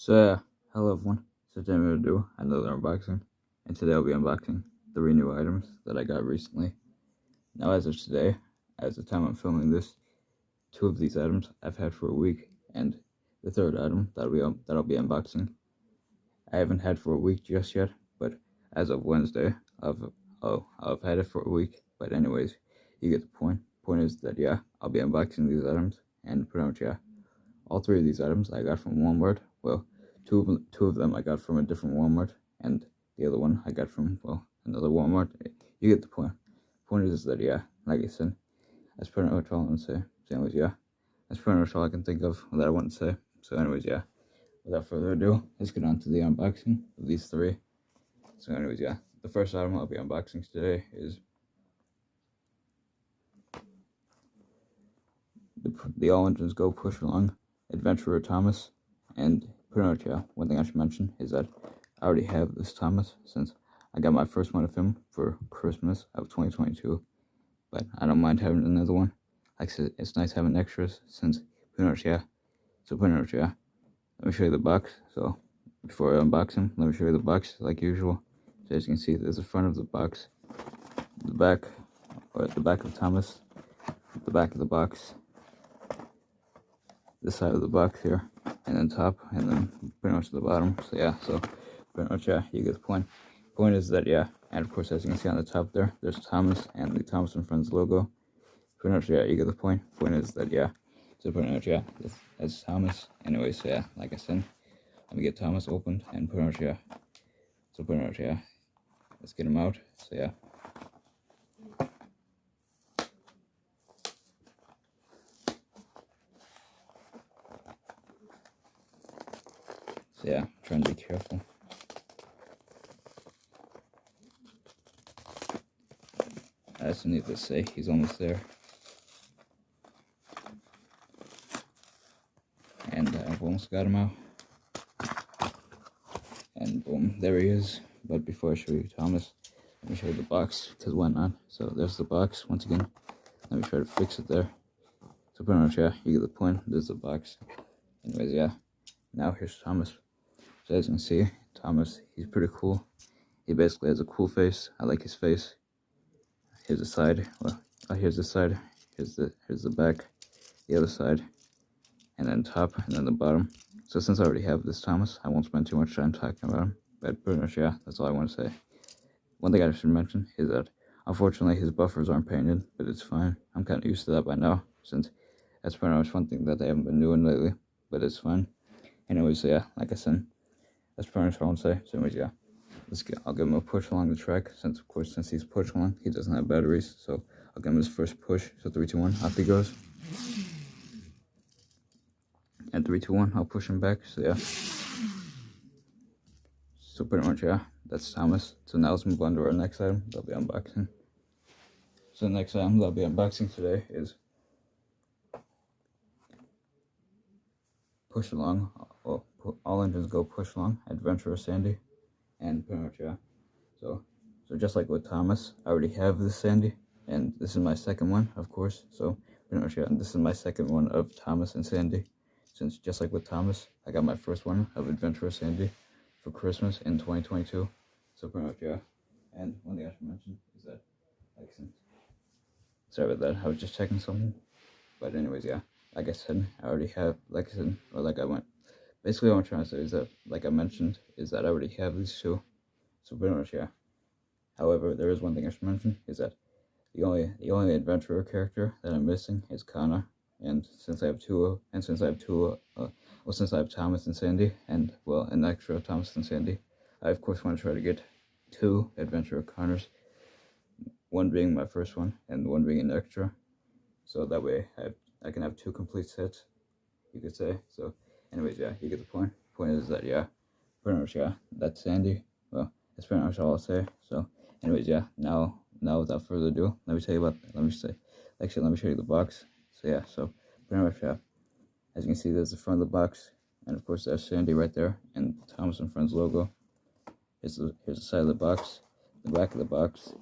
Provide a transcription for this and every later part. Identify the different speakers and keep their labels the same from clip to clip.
Speaker 1: Hello everyone. So today I'm going to do another unboxing, and today I'll be unboxing 3 new items that I got recently. Now as of today, as the time I'm filming this, 2 of these items I've had for a week, and the third item that I'll be unboxing, I haven't had for a week just yet, but as of Wednesday, I've had it for a week, but anyways, you get the point. Point is that I'll be unboxing these items, and pretty much all 3 of these items I got from Walmart. Well, two of them I got from a different Walmart, and the other one I got from, well, another Walmart. You get the point. Point is that, like I said, that's pretty much all I'm going to say. So anyways, that's pretty much all I can think of that I want to say. So anyways, without further ado, let's get on to the unboxing of these 3. So anyways, the first item I'll be unboxing today is the All Engines Go Push Along Adventurer Thomas. And pretty much, one thing I should mention is that I already have this Thomas since I got my first one of him for Christmas of 2022. But I don't mind having another one. Like I said, it's nice having extras since pretty much, So pretty much, let me show you the box. So before I unbox him, let me show you the box like usual. So as you can see, there's the front of the box, the back of Thomas, the back of the box, this side of the box here, and then top, and then pretty much the bottom. So pretty much, you get the point. Point is that, and of course, as you can see on the top there, there's Thomas and the Thomas & Friends logo. Pretty much, you get the point. Point is that, so pretty much, that's Thomas. Anyway, so like I said, let me get Thomas opened, and pretty much, so pretty much, let's get him out. So I'm trying to be careful. I also need to say he's almost there. And I've almost got him out. And boom, there he is. But before I show you Thomas, let me show you the box, because why not? So there's the box once again. Let me try to fix it there. So pretty much, you get the point. There's the box. Anyways, now here's Thomas. So as you can see, Thomas, he's pretty cool. He basically has a cool face. I like his face. Here's the side. Well, here's the side. Here's the back. The other side. And then top, and then the bottom. So since I already have this Thomas, I won't spend too much time talking about him. But pretty much, that's all I want to say. One thing I should mention is that, unfortunately, his buffers aren't painted, but it's fine. I'm kind of used to that by now, since that's pretty much one thing that they haven't been doing lately, but it's fine. Anyways, like I said, that's pretty much all I want to say. So anyways, I'll give him a push along the track, since of course, since he's pushed along, he doesn't have batteries, so I'll give him his first push. So 3, 2, 1, off he goes. And 3, 2, 1, I'll push him back. So So pretty much, that's Thomas. So now let's move on to our next item that I'll be unboxing. So the next item that I'll be unboxing today is Push Along. Well, All Engines Go Push Along Adventurer Sandy. And pretty much, So just like with Thomas, I already have this Sandy, and this is my second one, of course. So pretty much, and this is my second one of Thomas and Sandy. Since just like with Thomas, I got my first one of Adventurer Sandy for Christmas in 2022. So pretty much, And one thing I should mention is that, sorry about that, I was just checking something. But anyways, like I said, I already have, basically what I'm trying to say is that, like I mentioned, is that I already have these 2. So pretty much, However, there is one thing I should mention, is that the only adventurer character that I'm missing is Connor. And since I have since I have Thomas and Sandy, and well, an extra Thomas and Sandy, I of course want to try to get 2 adventurer Connors, one being my first one, and one being an extra, so that way I can have 2 complete sets, you could say. So anyways, you get the point. Point is that, pretty much, that's Sandy. Well, that's pretty much all I'll say. So anyways, now without further ado, let me show you the box. So so pretty much, as you can see, there's the front of the box, and of course there's Sandy right there, and Thomas & Friends logo. Here's the side of the box, the back of the box,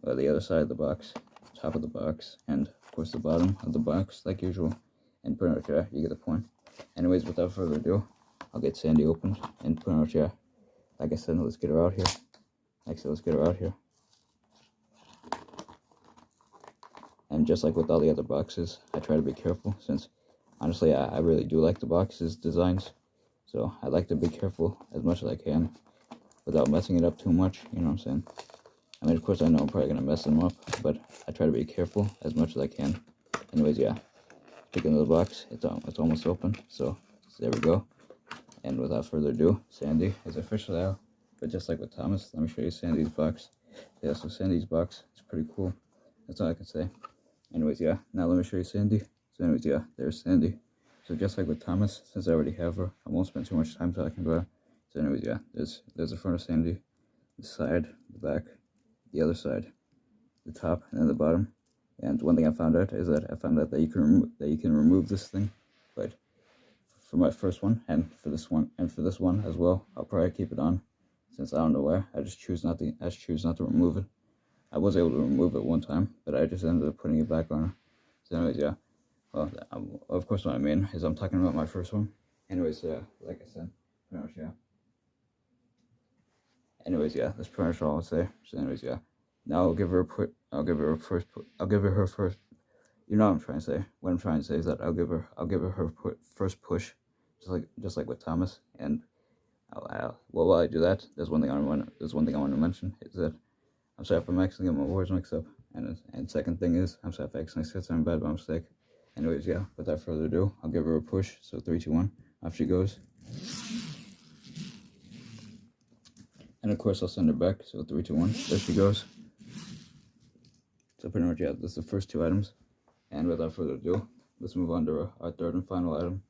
Speaker 1: the other side of the box, top of the box, and of course the bottom of the box, like usual. And pretty much, you get the point. Anyways, without further ado, I'll get Sandy opened and pretty much, yeah, like I said, let's get her out here. Like I said, let's get her out here. And just like with all the other boxes, I try to be careful since, honestly, I really do like the boxes designs. So I like to be careful as much as I can without messing it up too much, you know what I'm saying? I mean, of course, I know I'm probably going to mess them up, but I try to be careful as much as I can. Anyways, yeah, speaking of the box, it's almost open, so there we go. And without further ado, Sandy is officially out. But just like with Thomas, let me show you Sandy's box. Yeah, so Sandy's box is pretty cool. That's all I can say. Anyways, yeah, now let me show you Sandy. So anyways, yeah, there's Sandy. So just like with Thomas, since I already have her, I won't spend too much time talking about her. So anyways, yeah, there's the front of Sandy, the side, the back, the other side, the top, and then the bottom. And one thing I found out is that you can remove this thing, but for my first one and for this one as well, I'll probably keep it on, since I don't know why. I just choose not to remove it. I was able to remove it one time, but I just ended up putting it back on. So anyways, yeah. Well, of course, what I mean is I'm talking about my first one. Anyways, yeah, like I said, pretty much, yeah. Anyways, yeah, that's pretty much all I'll say. So anyways, yeah. Now I'll give her her first. You know what I'm trying to say. What I'm trying to say is that I'll give her her first push, just like with Thomas. And well, while I do that, there's one thing I want to mention is that I'm sorry if I'm actually getting my words mixed up. And second thing is, I'm sorry if I accidentally said something bad by mistake. Anyways, yeah, without further ado, I'll give her a push. So 3, 2, 1, off she goes. And of course, I'll send her back. So 3, 2, 1, there she goes. So pretty much, yeah, this is the first 2 items. And without further ado, let's move on to our third and final item.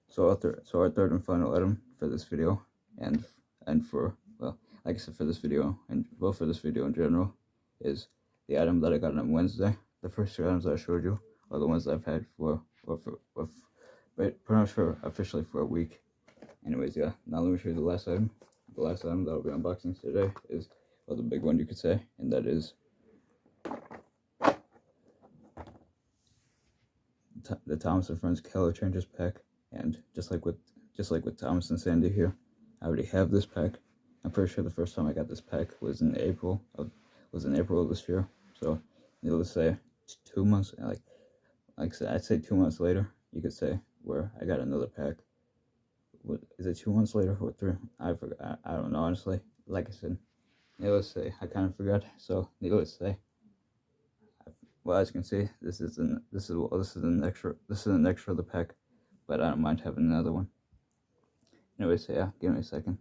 Speaker 1: So our third and final item for this video, and for, well, like I said, for this video, and well, for this video in general, is the item that I got on Wednesday. The first 2 items that I showed you are the ones that I've had pretty much officially for a week. Anyways, yeah, now let me show you the last item. The last item that I'll be unboxing today is, well, the big one you could say, and that is the Thomas and Friends Color Changes pack. And just like with Thomas and Sandy here, I already have this pack. I'm pretty sure the first time I got this pack was in April of this year. So needless to say, 2 months, like I said, I'd say 2 months later, you could say, where I got another pack. What is it, 2 months later or 3? I forgot. I don't know, honestly. Like I said, needless to say, I kind of forgot. So needless to say, well, as you can see, this is an extra of the pack, but I don't mind having another one. Anyways, so yeah, give me a second.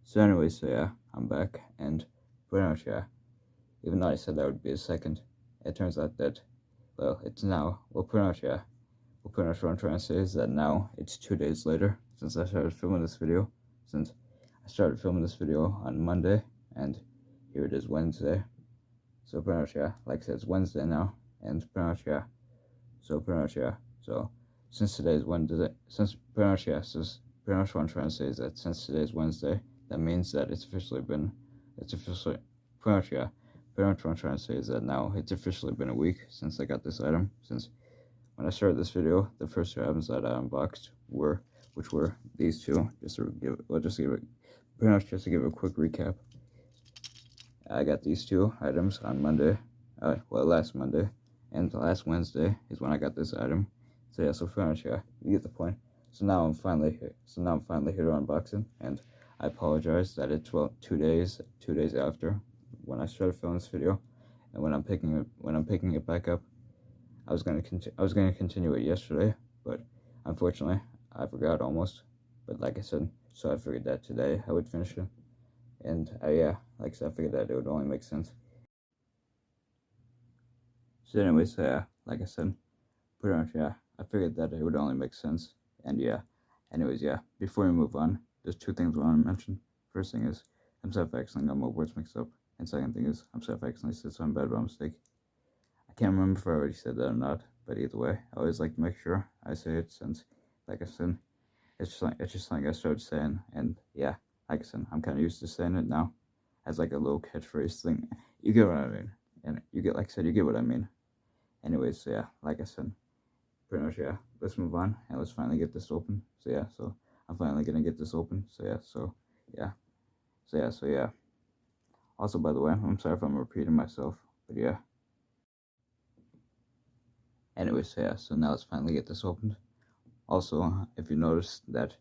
Speaker 1: So anyways, so yeah, I'm back, and pretty much, yeah, even though I said that would be a second, it turns out that, well, it's now, well, pretty much, yeah, well, pretty much what I'm trying to say is that now it's 2 days later since I started filming this video, on Monday, and here it is Wednesday. So pretty much, yeah, like I said, it's Wednesday now, and pretty much, yeah, so pretty much, yeah, so since today's Wednesday, pretty much what I'm trying to say is that since today's Wednesday, that means that pretty much what I'm trying to say is that now it's officially been a week since I got this item. Since when I started this video, the first 2 items that I unboxed were these 2. Just to give a quick recap. I got these 2 items on Monday, last Monday, and last Wednesday is when I got this item. So yeah, so pretty much, yeah, you get the point. So now I'm finally here to unbox it, and I apologize that it's 2 days after when I started filming this video, and when I'm picking it back up. I was gonna continue it yesterday, but unfortunately I forgot almost. But like I said, so I figured that today I would finish it, and yeah, like I said, I figured that it would only make sense. So anyways, yeah, like I said, pretty much, yeah, I figured that it would only make sense, and yeah. Anyways, yeah, before we move on, there's 2 things I want to mention. First thing is, I'm sorry if I accidentally got my words mixed up, and second thing is, I'm sorry if I accidentally said something bad by mistake. I can't remember if I already said that or not, but either way, I always like to make sure I say it, since, like I said, it's just something I started saying, and yeah, like I said, I'm kind of used to saying it now, as like a little catchphrase thing. You get what I mean, and you get what I mean. Anyways, so yeah, like I said, pretty much, yeah, let's move on and let's finally get this open. So yeah, so I'm finally gonna get this open. So yeah. Also, by the way, I'm sorry if I'm repeating myself, but yeah. Anyway, so yeah, so now let's finally get this opened. Also, if you notice that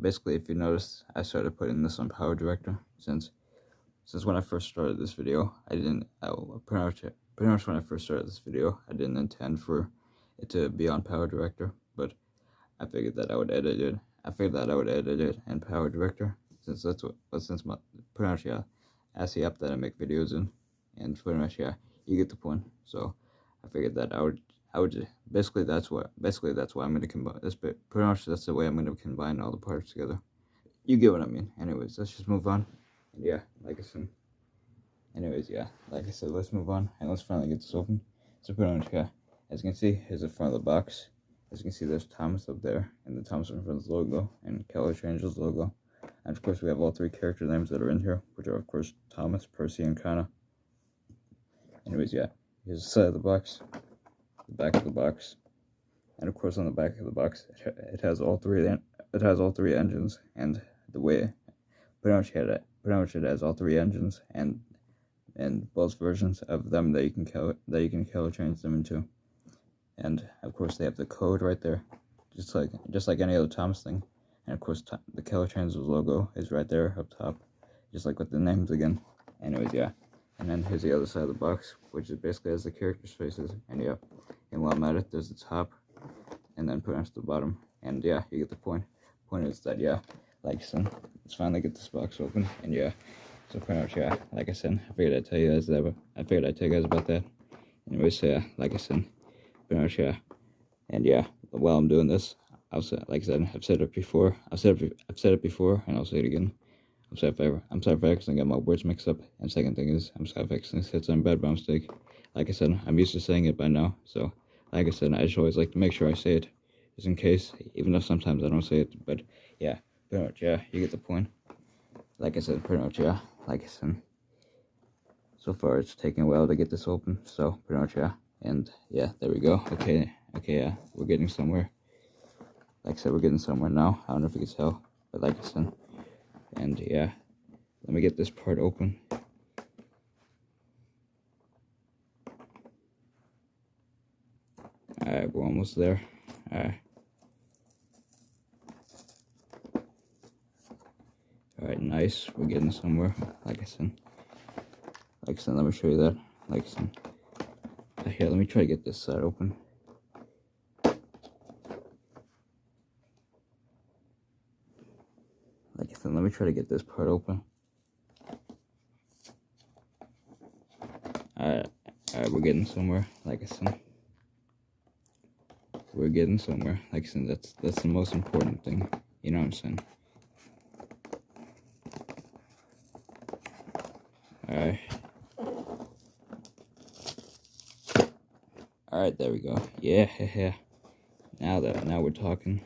Speaker 1: basically, if you notice, I started putting this on Power Director since when I first started this video. Pretty much when I first started this video, I didn't intend for it to be on Power Director, but I figured that I would edit it. In Power Director, since my pretty much, yeah, that's the app that I make videos in, and pretty much, yeah, you get the point. So I figured that I would basically that's why I'm gonna combine this bit. Pretty much that's the way I'm gonna combine all the parts together. You get what I mean. Anyways, let's just move on. And yeah, like I said. Anyways, yeah, like I said, let's move on and let's finally get this open. So pretty much, yeah, as you can see, here's the front of the box. As you can see, there's Thomas up there, and the Thomas and Friends logo, and Keller Changel's logo. And of course, we have all three character names that are in here, which are, of course, Thomas, Percy, and Kana. Anyways, yeah, here's the side of the box, the back of the box, and of course, on the back of the box, it has all three engines, and the way, pretty much it has all three engines, and both versions of them that you can color change them into. And of course they have the code right there, just like any other Thomas thing. And of course the Keller Changel's logo is right there up top, just like with the names again. Anyways, yeah. And then here's the other side of the box, which is basically has the characters' faces. And yeah, and while I'm at it, there's the top, and then pretty much the bottom. And yeah, you get the point. Point is that, yeah, like I said, let's finally get this box open. And yeah, so pretty much, yeah, like I said, I figured I'd tell you guys about that. Anyways, so yeah, like I said, pretty much, yeah. And yeah, while I'm doing this, like I said, I've said it before, and I'll say it again. I'm sorry if I accidentally got my words mixed up. And second thing is, I'm sorry if I accidentally said something bad by mistake. Like I said, I'm used to saying it by now, so like I said, I just always like to make sure I say it, just in case, even if sometimes I don't say it. But yeah, pretty much, yeah, you get the point. Like I said, pretty much, yeah, like I said, so far it's taking a while to get this open, so pretty much, yeah. And yeah, there we go. Okay, yeah, we're getting somewhere. Like I said, we're getting somewhere now. I don't know if you can tell, but like I said, and yeah, let me get this part open. Alright, we're almost there. Alright, nice. We're getting somewhere. Like I said, let me show you that. Like I said, here, let me try to get this side open. Like I said, let me try to get this part open. Alright, we're getting somewhere. Like I said, we're getting somewhere. Like I said, that's the most important thing. You know what I'm saying? Alright. Alright, there we go. Yeah. Now we're talking.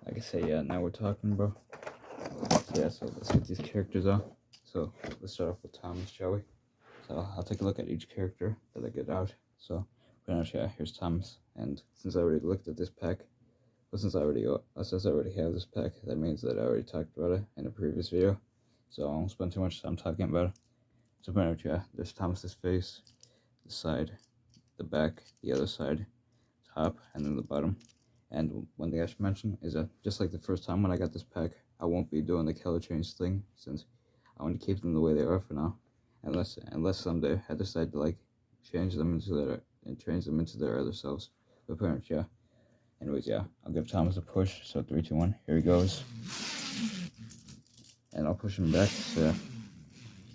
Speaker 1: Like I say, yeah, now we're talking, bro. So yeah, so let's get these characters out. So let's start off with Thomas, shall we? So I'll take a look at each character that I get out. So pretty much, yeah, here's Thomas. And since I already looked at this pack, since I already have this pack, that means that I already talked about it in a previous video. So I won't spend too much time talking about it. So pretty much, yeah, there's Thomas's face, the side, the back, the other side, top, and then the bottom. And one thing I should mention is that just like the first time when I got this pack, I won't be doing the color change thing, since I want to keep them the way they are for now. Unless someday I decide to like change them into their other selves. But pretty much, yeah. Anyways, yeah, I'll give Thomas a push. So 3, 2, 1, here he goes. And I'll push him back. So yeah.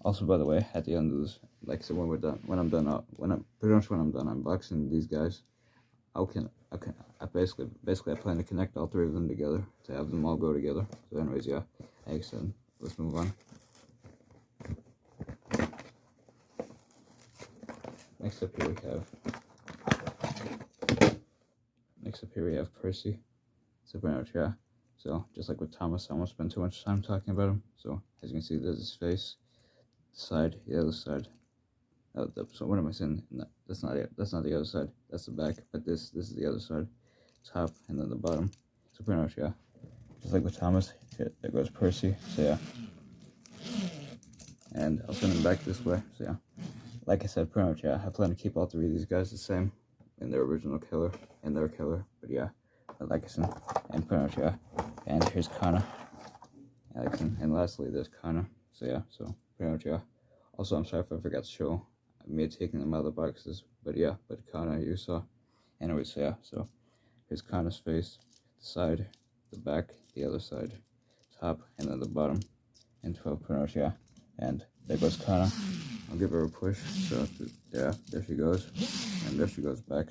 Speaker 1: Also, by the way, at the end of this, like, so when I'm done unboxing these guys, I basically I plan to connect all three of them together to have them all go together. So anyways, yeah, like I said, let's move on. Next up here we have Percy. So pretty much, yeah. So just like with Thomas, I won't spend too much time talking about him. So as you can see, there's his face, the side, the other side. So what am I saying? No, that's not it. That's not the other side. That's the back. But this is the other side, top, and then the bottom. So pretty much, yeah. Just like with Thomas, there goes Percy. So yeah. And I'll send him back this way. So yeah. Like I said, pretty much, yeah. I plan to keep all three of these guys the same in their original killer and their killer. But yeah, like I said, and pretty much, yeah. And here's Connor. And lastly, there's Connor. So yeah, so pretty much, yeah. Also, I'm sorry if I forgot to show me taking them out of the boxes. But yeah, but Connor, you saw. Anyways, yeah, so here's Connor's face, the side, the back, the other side, top, and then the bottom. And 12 pretty much, yeah. And there goes Connor. I'll give her a push. So yeah, there she goes. And there she goes back.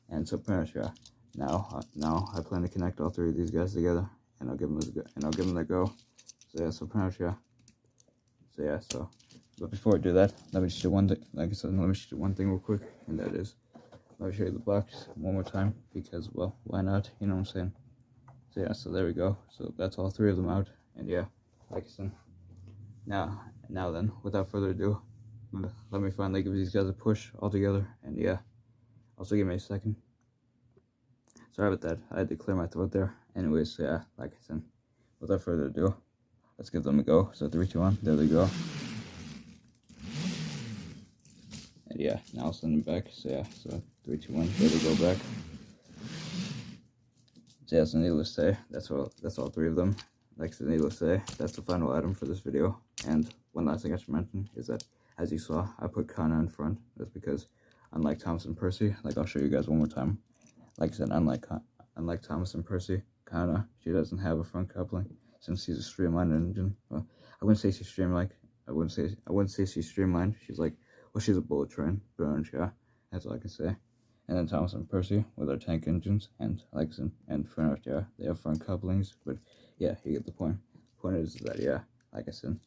Speaker 1: And so pretty much, yeah. Now I plan to connect all three of these guys together, and I'll give them a go. So yeah, so pretty much, yeah. So yeah, so but before I do that, let me just do one thing. Like I said, let me just do one thing real quick, and that is let me show you the box one more time because, well, why not? You know what I'm saying? So yeah, so there we go. So that's all three of them out, and yeah, like I said. Now then, without further ado, let me finally give these guys a push all together, and yeah. Also, give me a second. Sorry about that. I had to clear my throat there. Anyways, so yeah, like I said, without further ado, let's give them a go. So 3, 2, 1, there they go. And yeah, now I'll send them back. So yeah, so 3, 2, 1, there they go back. So yeah, so needless to say, that's all three of them. Like I said, needless to say, that's the final item for this video. And one last thing I should mention is that, as you saw, I put Connor in front. That's because, unlike Thomas and Percy, like I'll show you guys one more time. Like I said, unlike Thomas and Percy, Connor, she doesn't have a front coupling since she's a streamlined engine. Well, I wouldn't say she's streamlined. I wouldn't say she's streamlined. She's like, well, she's a bullet train, but yeah, that's all I can say. And then Thomas and Percy with our tank engines, and like and front, yeah, they have front couplings, but yeah, you get the point. Point is that, yeah, like I said,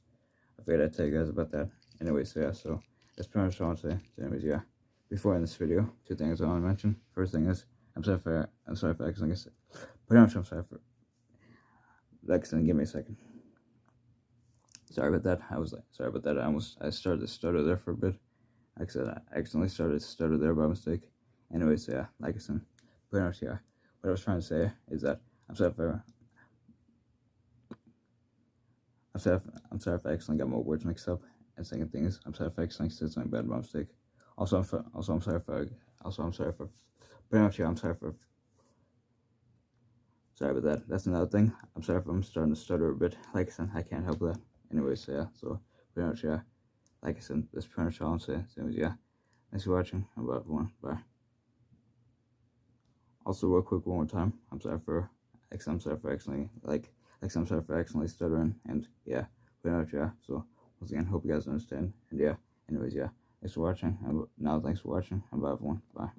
Speaker 1: I figured I'd tell you guys about that. Anyways, so yeah, so that's pretty much all I want to say. So anyways, yeah, before I end this video, 2 things I want to mention. First thing is, I'm sorry for accidentally saying, pretty much I'm sorry for accidentally. Give me a second. Sorry about that. Sorry about that. I started to stutter there for a bit. Like I said, I accidentally started to stutter there by mistake. Anyways, so yeah, like I said, pretty much, yeah. What I was trying to say is that I'm sorry if I accidentally got my words mixed up and saying things. I'm sorry if I accidentally said something bad by mistake. I'm sorry for pretty much, yeah, I'm sorry about that. That's another thing. I'm sorry if I'm starting to stutter a bit. Like I said, I can't help that. Anyways, so yeah, so pretty much, yeah. Like I said, that's pretty much all I'm saying. So yeah, thanks for watching. Have a good one. Bye. Also, real quick, one more time. I'm sorry for accidentally stuttering, and yeah, pretty much, yeah. So once again, hope you guys understand, and yeah. Anyways, yeah. Thanks for watching. Thanks for watching. And bye, everyone. Bye.